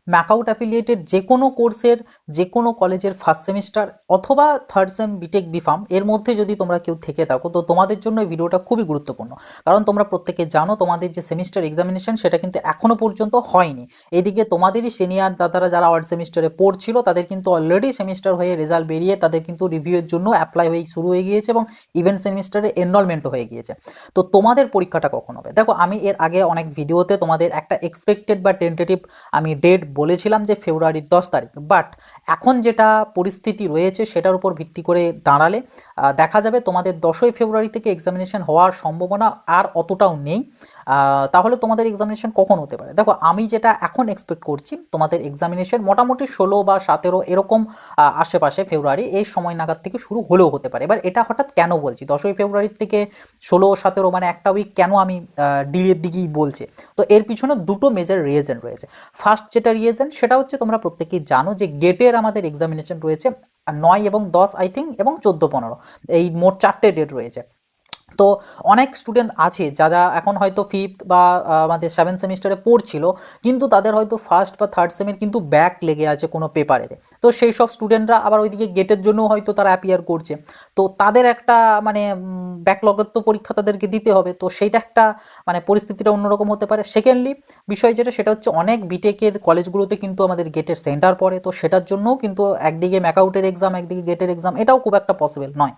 MAKAUT affiliated যে কোনো কোর্সের যে কোনো কলেজের ফার্স্ট সেমিস্টার অথবা থার্ড সেম বিটেক বিফার্ম এর মধ্যে যদি তোমরা কেউ থেকে থাকো, তো তোমাদের জন্য এই ভিডিওটা খুবই গুরুত্বপূর্ণ। কারণ তোমরা প্রত্যেকে জানো তোমাদের যে সেমিস্টার এক্সামিনেশন সেটা কিন্তু এখনো পর্যন্ত হয়নি। এদিকে তোমাদেরই সিনিয়র দাদারা যারা আর্ট সেমিস্টারে পড়ছিল তাদের কিন্তু অলরেডি সেমিস্টার হয়ে রেজাল্ট বেরিয়ে তাদের কিন্তু রিভিউয়ের জন্য অ্যাপ্লাই হয়ে শুরু হয়ে গিয়েছে এবং ইভেন্ট সেমিস্টারে এনরোলমেন্টও হয়ে গিয়েছে। তো তোমাদের পরীক্ষাটা কখন হবে? দেখো, আমি এর আগে অনেক ভিডিওতে তোমাদের একটা এক্সপেক্টেড বা টেন্টেটিভ আমি ডেট বলেছিলাম যে ফেব্রুয়ারির 10 তারিখ, বাট এখন যেটা পরিস্থিতি রয়েছে সেটার উপর ভিত্তি করে দাঁড়ালে দেখা যাবে তোমাদের 10ই ফেব্রুয়ারি থেকে এক্সামিনেশন হওয়ার সম্ভাবনা আর অতটাও নেই। তাহলে তোমাদের এক্সামিনেশন কখন হতে পারে? দেখো, আমি যেটা এখন এক্সপেক্ট করছি তোমাদের এক্সামিনেশন মোটামুটি 16 বা 17 এরকম আশেপাশে ফেব্রুয়ারি এই সময় নাগাদ থেকে শুরু হলেও হতে পারে। এবার এটা হঠাৎ কেন বলছি 10ই ফেব্রুয়ারি থেকে 16-17, মানে একটা উইক কেন আমি ডিলের দিকেই বলছে? তো এর পিছনে দুটো মেজর রিজন রয়েছে। ফার্স্ট যেটা রিজন সেটা হচ্ছে তোমরা প্রত্যেকেই জানো যে গেটের আমাদের এক্সামিনেশন রয়েছে 9 এবং 10 আই থিঙ্ক, এবং 14-15, এই মোট 4টে ডেট রয়েছে। তো অনেক স্টুডেন্ট আছে যারা এখন হয়তো ফিফথ বা আমাদের 7th সেমিস্টারে পড়ছিল, কিন্তু তাদের হয়তো ফার্স্ট বা থার্ড সেমের কিন্তু ব্যাক লেগে আছে কোনো পেপারেতে। তো সেই সব স্টুডেন্টরা আবার ওইদিকে গেটের জন্য হয়তো তারা অ্যাপিয়ার করছে। তো তাদের একটা মানে ব্যাকলগের তো পরীক্ষা তাদেরকে দিতে হবে, তো সেইটা একটা মানে পরিস্থিতিটা অন্যরকম হতে পারে। সেকেন্ডলি বিষয় যেটা সেটা হচ্ছে অনেক বিটেকের কলেজগুলোতে কিন্তু আমাদের গেটের সেন্টার পড়ে, তো সেটার জন্য কিন্তু একদিকে ম্যাকআউটের এক্সাম একদিকে গেটের এক্সাম এটাও খুব একটা পসিবল নয়।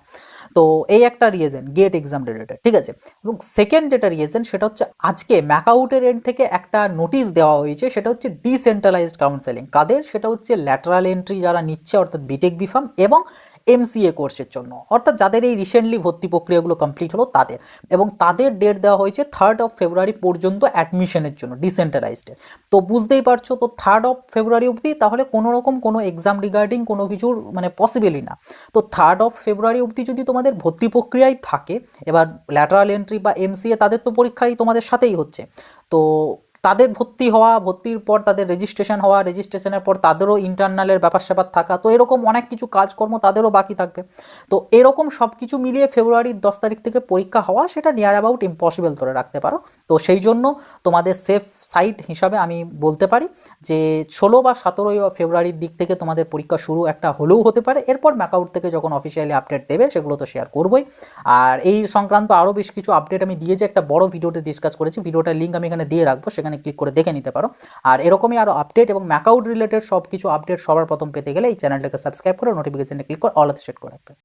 তো এই একটা রিজন গেট এক্সাম রিলেটেড, ঠিক আছে। এবং সেকেন্ড যেটা রিজন সেটা হচ্ছে আজকে ম্যাকআউটের এন্ড থেকে একটা নোটিশ দেওয়া হয়েছে, সেটা হচ্ছে ডিসেন্ট্রালাইজড কাউন্সেলিং। কাদের? সেটা হচ্ছে ল্যাটারাল এন্ট্রি যারা নিচ্ছে, অর্থাৎ বিটেক বিফার্ম এবং এমসিএ কোর্সের জন্য, অর্থাৎ যাদের এই রিসেন্টলি ভর্তি প্রক্রিয়াগুলো কমপ্লিট হলো তাদের। এবং তাদের ডেট দেওয়া হয়েছে 3rd ফেব্রুয়ারি পর্যন্ত অ্যাডমিশনের জন্য ডিসেন্ট্রালাইজডের। তো বুঝতেই পারছো, তো 3rd ফেব্রুয়ারি অবধি তাহলে কোনো রকম কোনো এক্সাম রিগার্ডিং কোনো কিছুর মানে পসিবলই না। তো 3rd ফেব্রুয়ারি অবধি যদি তোমাদের ভর্তি প্রক্রিয়ায় থাকে, এবার ল্যাটারাল এন্ট্রি বা এমসিএ তাদের তো পরীক্ষাই তোমাদের সাথেই হচ্ছে। তো তাদের ভর্তি হওয়া, ভর্তির পর তাদের রেজিস্ট্রেশন হওয়া, রেজিস্ট্রেশনের পর তাদেরও ইন্টারনালের ব্যাপার স্যাপার থাকা, তো এরকম অনেক কিছু কাজকর্ম তাদেরও বাকি থাকবে। তো এরকম সব কিছু মিলিয়ে ফেব্রুয়ারির 10 তারিখ থেকে পরীক্ষা হওয়া সেটা নিয়ার অ্যাবাউট ইম্পসিবল ধরে রাখতে পারো। তো সেই জন্য তোমাদের সেফ সাইড হিসাবে আমি বলতে পারি যে 16 বা 17 ফেব্রুয়ারির দিক থেকে তোমাদের পরীক্ষা শুরু একটা হলেও হতে পারে। এরপর ম্যাকআউট থেকে যখন অফিসিয়ালি আপডেট দেবে সেগুলো তো শেয়ার করবোই। আর এই সংক্রান্ত আরও বেশ কিছু আপডেট আমি দিয়েছি, একটা বড় ভিডিওতে ডিসকাস করেছি, ভিডিওটার লিঙ্ক আমি এখানে দিয়ে রাখবো, সেখানে ক্লিক করে দেখে নিতে পারো। আর এরকমই আরও আপডেট এবং ম্যাকআউট রিলেটেড সব কিছু আপডেট সবার প্রথম পেতে গেলে এই চ্যানেলটাকে সাবস্ক্রাইব করে নোটিফিকেশনে ক্লিক করে অলতে সেট করে রাখবে।